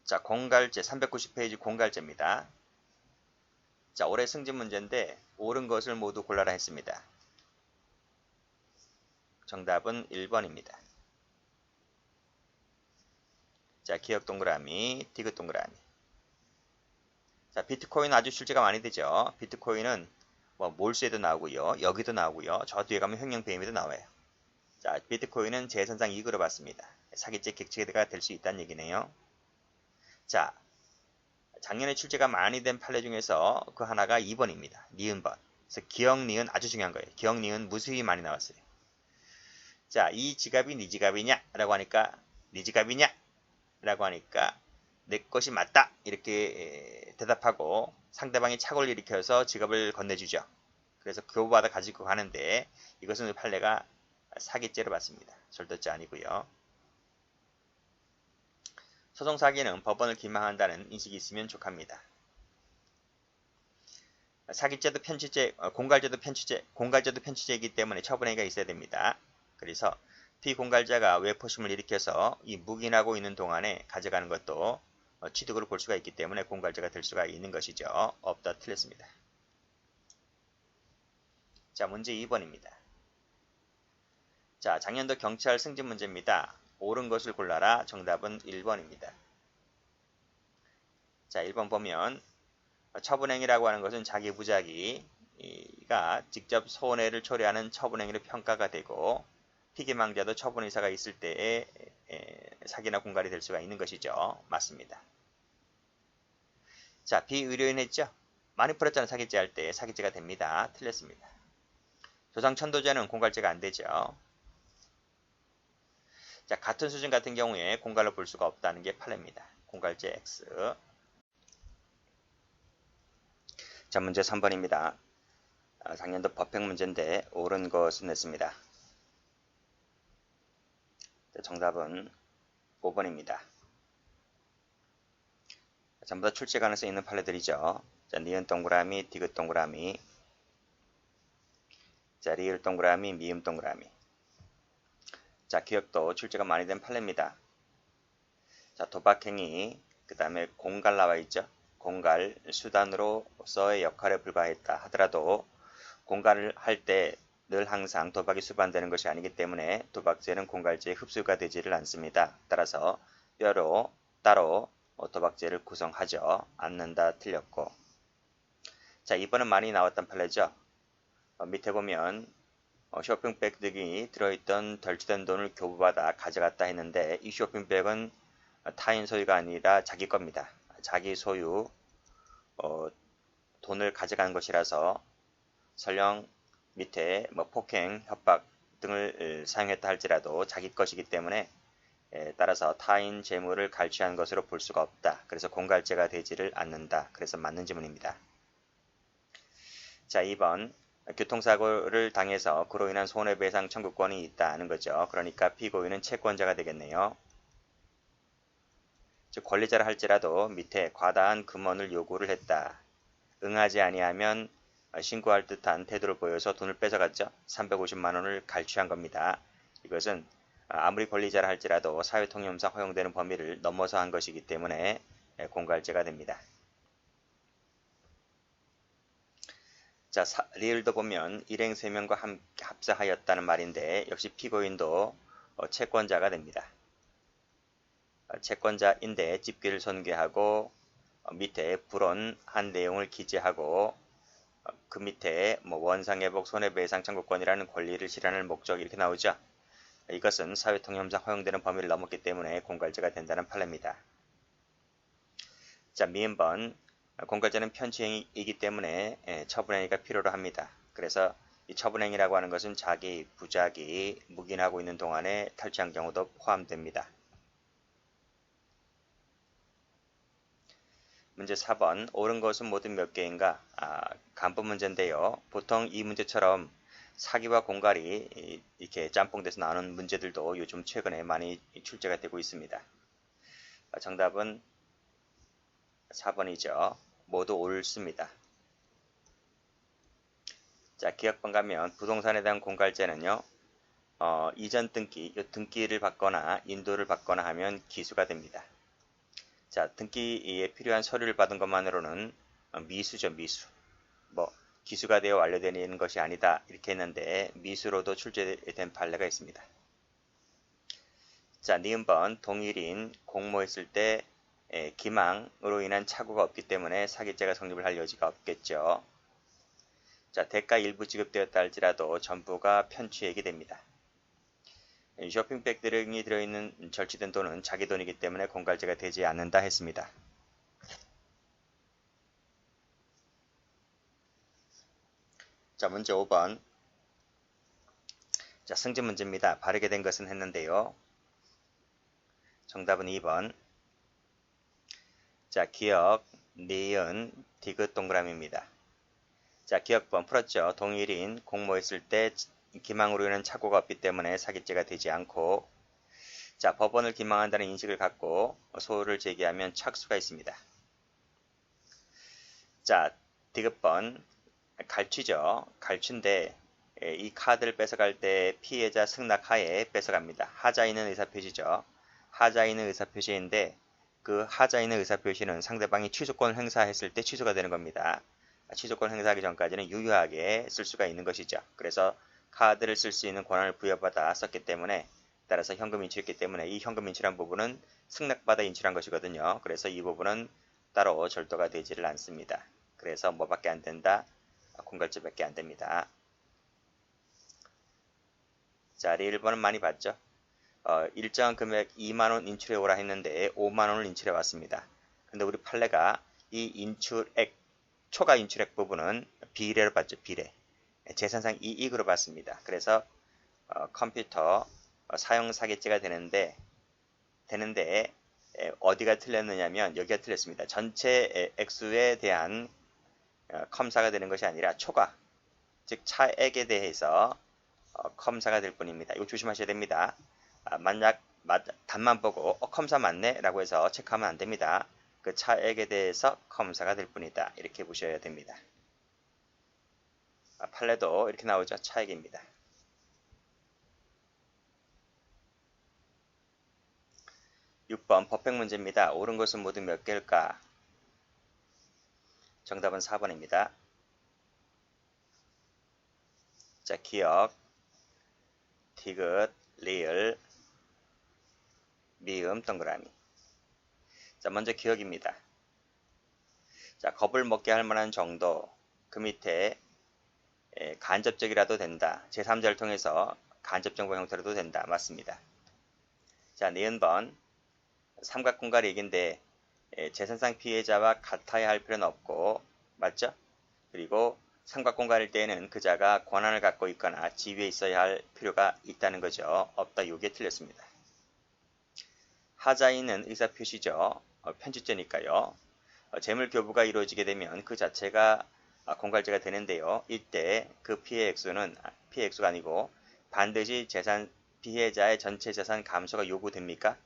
자, 공갈제 390페이지 공갈제입니다. 자, 올해 승진 문제인데 옳은 것을 모두 골라라 했습니다. 정답은 1번입니다. 자, 기억 동그라미, 디귿 동그라미. 자, 비트코인 아주 출제가 많이 되죠. 비트코인은 뭐 몰수에도 나오고요. 여기도 나오고요. 저 뒤에 가면 횡령배임에도 나와요. 자, 비트코인은 재선상 이익으로 받습니다. 사기죄 객체가 될 수 있다는 얘기네요. 자, 작년에 출제가 많이 된 판례 중에서 그 하나가 2번입니다. 니은번. 그래서 기억, 니은 아주 중요한 거예요. 기억, 니은 무수히 많이 나왔어요. 자, 이 지갑이 네 지갑이냐? 라고 하니까 네 지갑이냐? 라고 하니까 내 것이 맞다. 이렇게 대답하고 상대방이 착오를 일으켜서 지갑을 건네주죠. 그래서 교부받아 가지고 가는데 이것은 판례가 사기죄로 받습니다. 절도죄 아니고요. 소송사기는 법원을 기망한다는 인식이 있으면 족합니다. 사기죄도 편취죄, 공갈죄도 편취죄이기 때문에 처분행위가 있어야 됩니다. 그래서 피공갈자가 외포심을 일으켜서 이 묵인하고 있는 동안에 가져가는 것도 취득으로 볼 수가 있기 때문에 공갈죄가 될 수가 있는 것이죠. 없다 틀렸습니다. 자, 문제 2번입니다. 자, 작년도 경찰 승진 문제입니다. 옳은 것을 골라라. 정답은 1번입니다. 자, 1번 보면 처분행위라고 하는 것은 자기 부자기가 직접 손해를 초래하는 처분행위로 평가가 되고 피기망자도 처분의사가 있을 때에 사기나 공갈이 될 수가 있는 것이죠. 맞습니다. 자, 비의료인 했죠? 많이 풀었잖아요. 사기죄 할 때 사기죄가 됩니다. 틀렸습니다. 조상천도죄는 공갈죄가 안 되죠. 자, 같은 수준 같은 경우에 공갈로 볼 수가 없다는 게 판례입니다. 공갈죄 X. 자, 문제 3번입니다. 작년도 법행 문제인데 옳은 것은 냈습니다. 자, 정답은 5번입니다. 전부 다 출제 가능성이 있는 판례들이죠. 자, 니은 동그라미, 디귿 동그라미. 자, 리을 동그라미, 미음 동그라미. 자, 기억도 출제가 많이 된 판례입니다. 자, 도박행위, 그 다음에 공갈 나와 있죠. 공갈, 수단으로서의 역할에 불과했다 하더라도 공갈을 할 때 늘 항상 도박이 수반되는 것이 아니기 때문에 도박죄는 공갈죄에 흡수가 되지를 않습니다. 따라서 따로 도박죄를 구성하죠. 않는다 틀렸고. 자, 이번은 많이 나왔던 판례죠. 밑에 보면 쇼핑백 등이 들어있던 덜치된 돈을 교부받아 가져갔다 했는데 이 쇼핑백은 타인 소유가 아니라 자기 겁니다. 자기 소유 돈을 가져간 것이라서 설령 밑에 폭행, 협박 등을 사용했다 할지라도 자기 것이기 때문에 따라서 타인 재물을 갈취한 것으로 볼 수가 없다. 그래서 공갈죄가 되지를 않는다. 그래서 맞는 지문입니다. 자, 2번 교통사고를 당해서 그로 인한 손해배상 청구권이 있다는 거죠. 그러니까 피고인은 채권자가 되겠네요. 즉 권리자라 할지라도 밑에 과다한 금원을 요구를 했다. 응하지 아니하면 신고할 듯한 태도를 보여서 돈을 뺏어갔죠. 350만 원을 갈취한 겁니다. 이것은 아무리 권리자라 할지라도 사회통념상 허용되는 범위를 넘어서 한 것이기 때문에 공갈죄가 됩니다. 자, 리을도 보면 일행 3명과 합사하였다는 말인데 역시 피고인도 채권자가 됩니다. 채권자인데 집기를 손괴하고 밑에 불온한 내용을 기재하고 그 밑에 원상회복 손해배상 청구권이라는 권리를 실현할 목적 이렇게 나오죠. 이것은 사회통념상 허용되는 범위를 넘었기 때문에 공갈죄가 된다는 판례입니다. 자, 미음번 공갈죄는 편취행위이기 때문에 처분행위가 필요로 합니다. 그래서 이 처분행위라고 하는 것은 자기 부자기 묵인하고 있는 동안에 탈취한 경우도 포함됩니다. 문제 4번 옳은 것은 모두 몇 개인가? 간법 문제인데요. 보통 이 문제처럼 사기와 공갈이 이렇게 짬뽕돼서 나오는 문제들도 요즘 최근에 많이 출제가 되고 있습니다. 정답은 4번이죠. 모두 옳습니다. 자, 기억번 가면 부동산에 대한 공갈죄는요. 이전 등기, 등기를 받거나 인도를 받거나 하면 기수가 됩니다. 자, 등기에 필요한 서류를 받은 것만으로는 미수죠, 미수. 뭐 기수가 되어 완료되는 것이 아니다 이렇게 했는데 미수로도 출제된 판례가 있습니다. 자, 니은번 동일인 공모했을 때 기망으로 인한 착오가 없기 때문에 사기죄가 성립을 할 여지가 없겠죠. 자, 대가 일부 지급되었다 할지라도 전부가 편취액이 됩니다. 쇼핑백 등이 들어있는 절취된 돈은 자기 돈이기 때문에 공갈죄가 되지 않는다 했습니다. 자, 문제 5번. 자, 승진 문제입니다. 바르게 된 것은 했는데요. 정답은 2번. 자, 기억, 니은, 디귿 동그라미입니다. 자, 기억번 풀었죠. 동일인 공모했을 때 기망으로 인한 착오가 없기 때문에 사기죄가 되지 않고, 자, 법원을 기망한다는 인식을 갖고 소를 제기하면 착수가 있습니다. 자, 디귿번 갈취죠. 갈취인데 이 카드를 뺏어갈 때 피해자 승낙하에 뺏어갑니다. 하자인은 의사표시죠. 하자인은 의사표시인데 그 하자인의 의사표시는 상대방이 취소권을 행사했을 때 취소가 되는 겁니다. 취소권 행사하기 전까지는 유효하게 쓸 수가 있는 것이죠. 그래서 카드를 쓸 수 있는 권한을 부여받아 썼기 때문에 따라서 현금 인출했기 때문에 이 현금 인출한 부분은 승낙받아 인출한 것이거든요. 그래서 이 부분은 따로 절도가 되지를 않습니다. 그래서 뭐밖에 안 된다? 공갈죄밖에 안 됩니다. 자, 리 1번은 많이 봤죠? 일정한 금액 2만원 인출해 오라 했는데 5만원을 인출해 왔습니다. 근데 우리 판례가 이 인출액, 초과 인출액 부분은 비례로 봤죠. 비례. 재산상 이익으로 봤습니다. 그래서 컴퓨터 사용 사기죄가 되는데 어디가 틀렸느냐면 여기가 틀렸습니다. 전체 액수에 대한 컴사가 되는 것이 아니라 초과, 즉 차액에 대해서 컴사가 될 뿐입니다. 이거 조심하셔야 됩니다. 만약 답만 보고 컴사 맞네 라고 해서 체크하면 안 됩니다. 그 차액에 대해서 컴사가 될 뿐이다. 이렇게 보셔야 됩니다. 판례도 이렇게 나오죠. 차액입니다. 6번 법백 문제입니다. 옳은 것은 모두 몇 개일까? 정답은 4번입니다. 자, 기억, 디귿, 리을, 미음, 동그라미. 자, 먼저 기억입니다. 자, 겁을 먹게 할 만한 정도, 그 밑에 간접적이라도 된다. 제3자를 통해서 간접정보 형태로도 된다. 맞습니다. 자, 니은번 삼각공갈 얘기인데 재산상 피해자와 같아야 할 필요는 없고 맞죠? 그리고 삼각공갈일 때에는 그자가 권한을 갖고 있거나 지위에 있어야 할 필요가 있다는 거죠. 없다. 요게 틀렸습니다. 하자인은 의사표시죠. 편취죄니까요. 재물 교부가 이루어지게 되면 그 자체가 공갈죄가 되는데요. 이때 그 피해 액수가 아니고 반드시 피해자의 전체 재산 감소가 요구됩니까?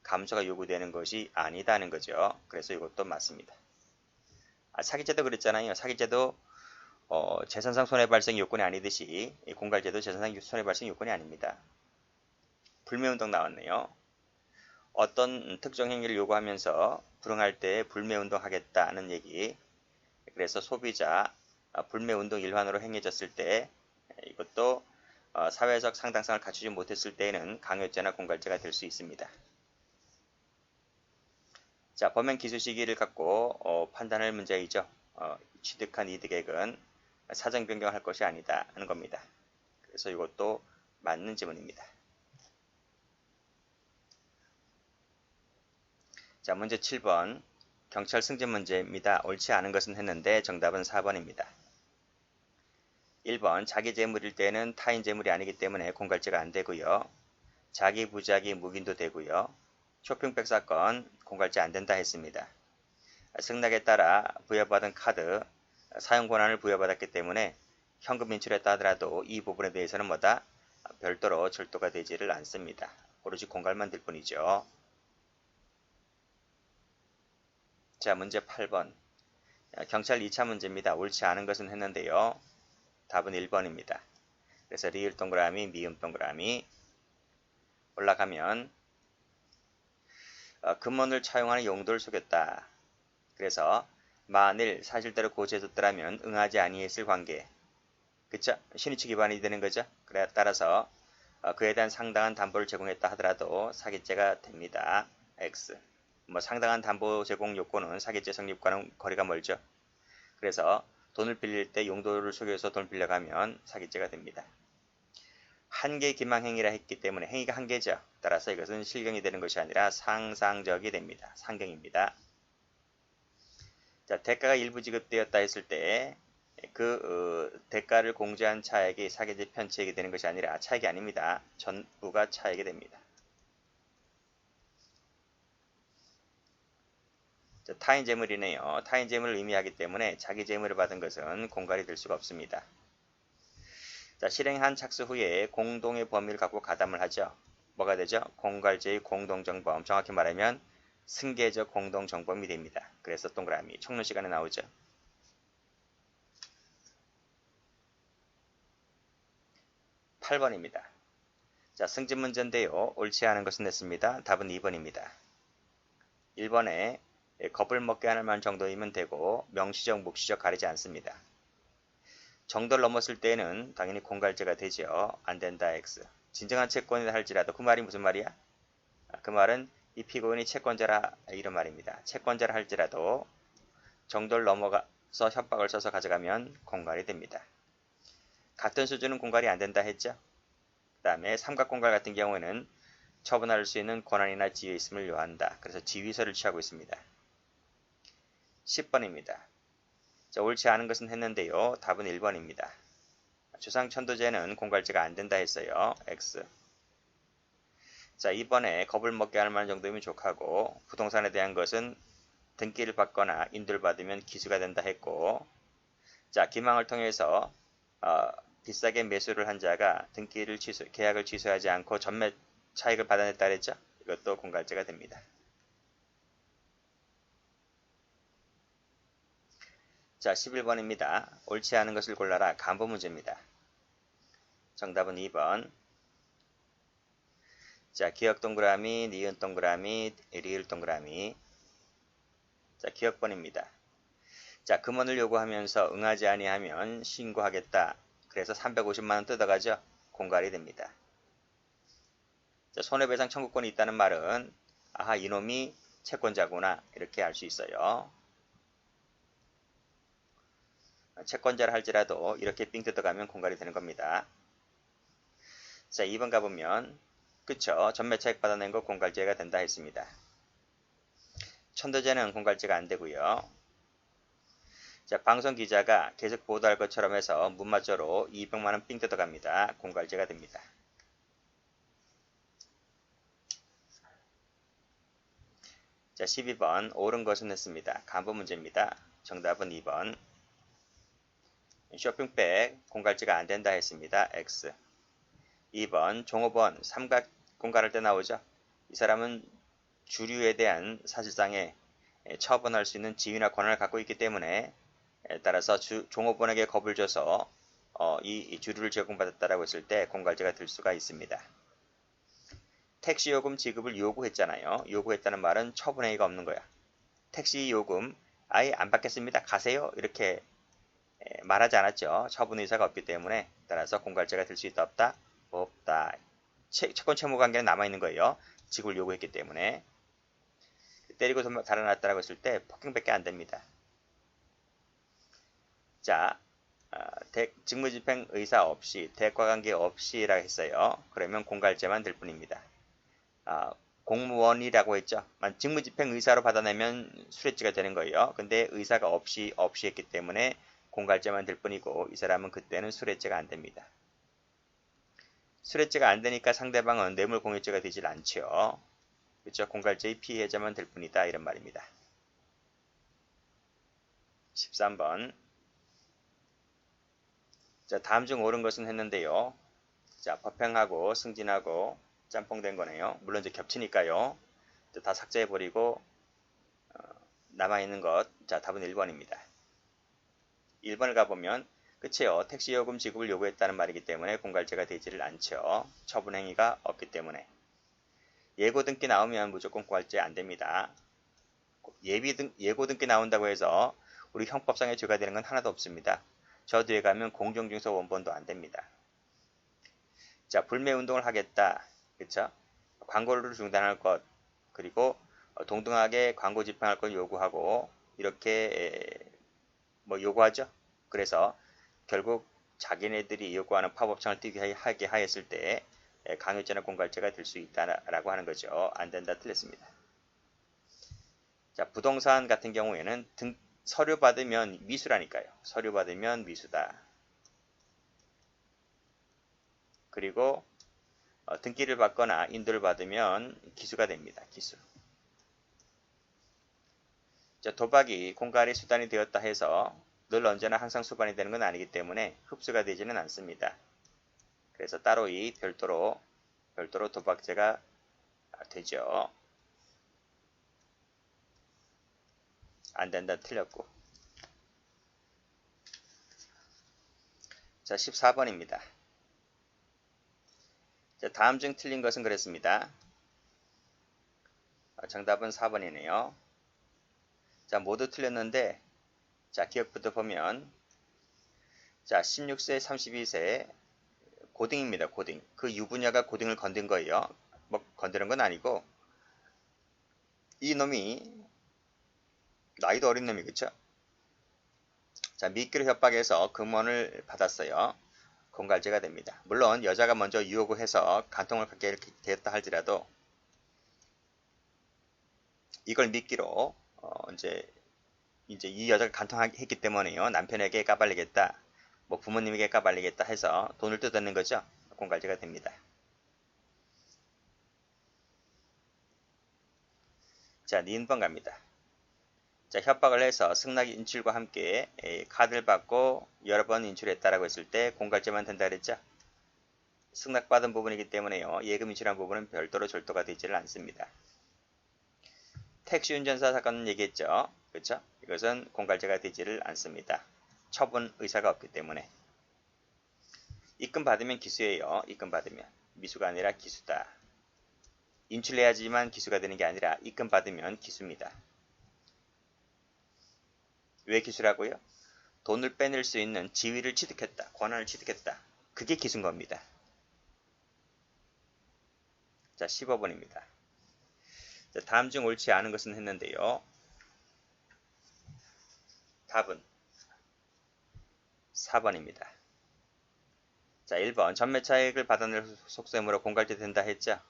감소가 요구되는 것이 아니다는 거죠. 그래서 이것도 맞습니다. 사기죄도 그랬잖아요. 사기죄도 재산상 손해발생 요건이 아니듯이 공갈죄도 재산상 손해발생 요건이 아닙니다. 불매운동 나왔네요. 어떤 특정 행위를 요구하면서 불응할 때 불매운동 하겠다는 얘기. 그래서 소비자 불매운동 일환으로 행해졌을 때 이것도 사회적 상당성을 갖추지 못했을 때에는 강요죄나 공갈죄가 될 수 있습니다. 자, 범행 기수 시기를 갖고 판단할 문제이죠. 취득한 이득액은 사정 변경할 것이 아니다 하는 겁니다. 그래서 이것도 맞는 지문입니다. 자, 문제 7번 경찰 승진 문제입니다. 옳지 않은 것은 했는데 정답은 4번입니다. 1번 자기 재물일 때는 타인 재물이 아니기 때문에 공갈죄가 안 되고요. 자기 부자기 묵인도 되고요. 쇼핑백 사건 공갈죄 안 된다 했습니다. 승낙에 따라 부여받은 카드 사용 권한을 부여받았기 때문에 현금 인출했다 하더라도 이 부분에 대해서는 뭐다? 별도로 절도가 되지를 않습니다. 오로지 공갈만 될 뿐이죠. 자, 문제 8번. 경찰 2차 문제입니다. 옳지 않은 것은 했는데요. 답은 1번입니다. 그래서 리을 동그라미, 미음 동그라미 올라가면 금원을 차용하는 용도를 속였다. 그래서 만일 사실대로 고지해뒀더라면 응하지 아니했을 관계. 그쵸? 신의치 기반이 되는 거죠. 그래 따라서 그에 대한 상당한 담보를 제공했다 하더라도 사기죄가 됩니다. X. 뭐 상당한 담보 제공 요건은 사기죄 성립과는 거리가 멀죠. 그래서 돈을 빌릴 때 용도를 속여서 돈을 빌려가면 사기죄가 됩니다. 한계 기망행위라 했기 때문에 행위가 한계죠. 따라서 이것은 실경이 되는 것이 아니라 상상적이 됩니다. 상경입니다. 자, 대가가 일부 지급되었다 했을 때 그 대가를 공제한 차액이 사기죄 편취액이 되는 것이 아니라 차액이 아닙니다. 전부가 차액이 됩니다. 자, 타인 재물이네요. 타인 재물을 의미하기 때문에 자기 재물을 받은 것은 공갈이 될 수가 없습니다. 자, 실행한 착수 후에 공동의 범위를 갖고 가담을 하죠. 뭐가 되죠? 공갈죄의 공동정범, 정확히 말하면 승계적 공동정범이 됩니다. 그래서 동그라미 총론 시간에 나오죠. 8번입니다. 자, 승진 문제인데요. 옳지 않은 것은 냈습니다. 답은 2번입니다. 1번에 겁을 먹게 하는 만 정도이면 되고 명시적, 묵시적 가리지 않습니다. 정도를 넘었을 때는 당연히 공갈죄가 되죠. 안된다 X. 진정한 채권이라 할지라도 그 말이 무슨 말이야? 그 말은 이 피고인이 채권자라 이런 말입니다. 채권자라 할지라도 정도를 넘어가서 협박을 써서 가져가면 공갈이 됩니다. 같은 수준은 공갈이 안된다 했죠. 그 다음에 삼각공갈 같은 경우에는 처분할 수 있는 권한이나 지위에 있음을 요한다. 그래서 지위서를 취하고 있습니다. 10번입니다. 자, 옳지 않은 것은 했는데요. 답은 1번입니다. 주상천도제는 공갈죄가 안된다 했어요. X. 자, 2번에 겁을 먹게 할 만한 정도이면 족하고 부동산에 대한 것은 등기를 받거나 인도를 받으면 기수가 된다 했고, 자, 기망을 통해서 비싸게 매수를 한 자가 계약을 취소하지 않고 전매 차익을 받아냈다 했죠. 이것도 공갈죄가 됩니다. 자, 11번입니다. 옳지 않은 것을 골라라. 간부 문제입니다. 정답은 2번. 자, 기억 동그라미, 니은 동그라미, 리을 동그라미. 자, 기억번입니다. 자, 금원을 요구하면서 응하지 아니하면 신고하겠다. 그래서 350만원 뜯어가죠. 공갈이 됩니다. 자, 손해배상 청구권이 있다는 말은 아하, 이놈이 채권자구나 이렇게 알 수 있어요. 채권자를 할지라도 이렇게 삥 뜯어가면 공갈이 되는 겁니다. 자, 2번 가보면 그쵸, 전매차익 받아낸 거 공갈죄가 된다 했습니다. 천도제는 공갈죄가 안 되고요. 자, 방송기자가 계속 보도할 것처럼 해서 문마저로 200만원 삥 뜯어갑니다. 공갈죄가 됩니다. 자, 12번 옳은 것은 했습니다. 간부 문제입니다. 정답은 2번. 쇼핑백 공갈죄가 안 된다 했습니다. X. 2번 종업원 삼각 공갈할 때 나오죠. 이 사람은 주류에 대한 사실상의 처분할 수 있는 지위나 권한을 갖고 있기 때문에 따라서 종업원에게 겁을 줘서 이 주류를 제공받았다라고 했을 때 공갈죄가 될 수가 있습니다. 택시 요금 지급을 요구했잖아요. 요구했다는 말은 처분행위가 없는 거야. 택시 요금 아예 안 받겠습니다. 가세요. 이렇게 말하지 않았죠. 처분 의사가 없기 때문에 따라서 공갈죄가 될 수 있다 없다? 없다. 채권 채무 관계는 남아있는 거예요. 지급을 요구했기 때문에. 때리고 달아났다라고 했을 때 폭행밖에 안 됩니다. 자, 직무집행 의사 없이 대과관계 없이라 했어요. 그러면 공갈죄만 될 뿐입니다. 공무원이라고 했죠. 직무집행 의사로 받아내면 수뢰죄가 되는 거예요. 근데 의사가 없이 했기 때문에 공갈죄만 될 뿐이고 이 사람은 그때는 수뢰죄가 안 됩니다. 수뢰죄가 안 되니까 상대방은 뇌물공여죄가 되질 않죠. 그렇죠? 공갈죄의 피해자만 될 뿐이다 이런 말입니다. 13번. 자, 다음 중 옳은 것은 했는데요. 자, 법행하고 승진하고 짬뽕된 거네요. 물론 이제 겹치니까요. 다 삭제해버리고 남아있는 것. 자, 답은 1번입니다. 1번을 가보면 끝이에요. 택시요금 지급을 요구했다는 말이기 때문에 공갈죄가 되지를 않죠. 처분행위가 없기 때문에. 예고 등기 나오면 무조건 고갈제 안 됩니다. 예고 등기 나온다고 해서 우리 형법상의 죄가 되는 건 하나도 없습니다. 저 뒤에 가면 공정중개사 원본도 안 됩니다. 자, 불매 운동을 하겠다. 그쵸? 광고를 중단할 것, 그리고 동등하게 광고 집행할 걸 요구하고, 이렇게 뭐 요구하죠. 그래서 결국 자기네들이 요구하는 파업청을 뛰게 하게 하였을 때 강요죄나 공갈죄가 될 수 있다라고 하는 거죠. 안 된다, 틀렸습니다. 자, 부동산 같은 경우에는 서류 받으면 미수라니까요. 서류 받으면 미수다. 그리고 등기를 받거나 인도를 받으면 기수가 됩니다. 기수. 자, 도박이 공갈의 수단이 되었다 해서 늘 언제나 항상 수반이 되는 건 아니기 때문에 흡수가 되지는 않습니다. 그래서 따로 별도로 도박죄가 되죠. 안 된다, 틀렸고. 자, 14번입니다. 자, 다음 중 틀린 것은 그랬습니다. 정답은 4번이네요. 자, 모두 틀렸는데, 자, 기억부터 보면, 자, 16세, 32세, 고딩입니다, 고딩. 그 유부녀가 고딩을 건든 거예요. 뭐, 건드는 건 아니고, 이 놈이, 나이도 어린 놈이, 그쵸? 자, 미끼로 협박해서 금원을 받았어요. 공갈죄가 됩니다. 물론, 여자가 먼저 유혹을 해서 간통을 갖게 되었다 할지라도, 이걸 미끼로, 이제 이 여자가 간통했기 때문에요. 남편에게 까발리겠다, 뭐 부모님에게 까발리겠다 해서 돈을 뜯어낸 거죠. 공갈죄가 됩니다. 자, 니은번 갑니다. 자, 협박을 해서 승낙 인출과 함께 카드를 받고 여러 번 인출했다라고 했을 때 공갈죄만 된다 그랬죠. 승낙받은 부분이기 때문에요. 예금 인출한 부분은 별도로 절도가 되지를 않습니다. 택시 운전사 사건은 얘기했죠. 그렇죠? 이것은 공갈죄가 되지를 않습니다. 처분 의사가 없기 때문에. 입금 받으면 기수예요. 입금 받으면. 미수가 아니라 기수다. 인출해야지만 기수가 되는 게 아니라 입금 받으면 기수입니다. 왜 기수라고요? 돈을 빼낼 수 있는 지위를 취득했다. 권한을 취득했다. 그게 기수인 겁니다. 자, 15번입니다. 자, 다음 중 옳지 않은 것은 했는데요. 답은 4번입니다. 자, 1번 전매 차익을 받아낼 속셈으로 공갈죄 된다 했죠.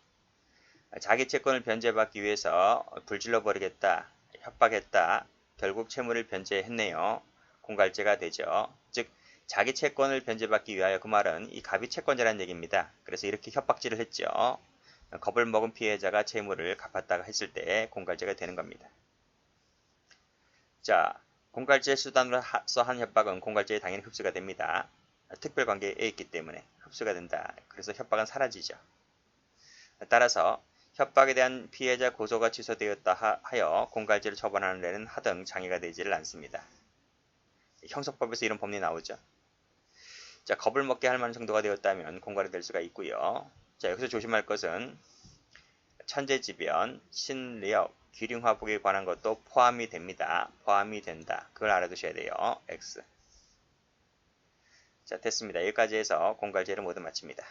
자기 채권을 변제받기 위해서 불질러 버리겠다, 협박했다, 결국 채무를 변제했네요. 공갈죄가 되죠. 즉 자기 채권을 변제받기 위하여, 그 말은 이 갑이 채권자라는 얘기입니다. 그래서 이렇게 협박질을 했죠. 겁을 먹은 피해자가 채무를 갚았다가 했을 때 공갈죄가 되는 겁니다. 자, 공갈죄 수단으로서 한 협박은 공갈죄에 당연히 흡수가 됩니다. 특별관계에 있기 때문에 흡수가 된다. 그래서 협박은 사라지죠. 따라서 협박에 대한 피해자 고소가 취소되었다 하여 공갈죄를 처벌하는 데는 하등 장애가 되지를 않습니다. 형사법에서 이런 법리 나오죠. 자, 겁을 먹게 할 만한 정도가 되었다면 공갈이 될 수가 있고요. 자, 여기서 조심할 것은 천재지변, 신력, 기륭화복에 관한 것도 포함이 됩니다. 포함이 된다. 그걸 알아두셔야 돼요. X. 자, 됐습니다. 여기까지 해서 공갈죄를 모두 마칩니다.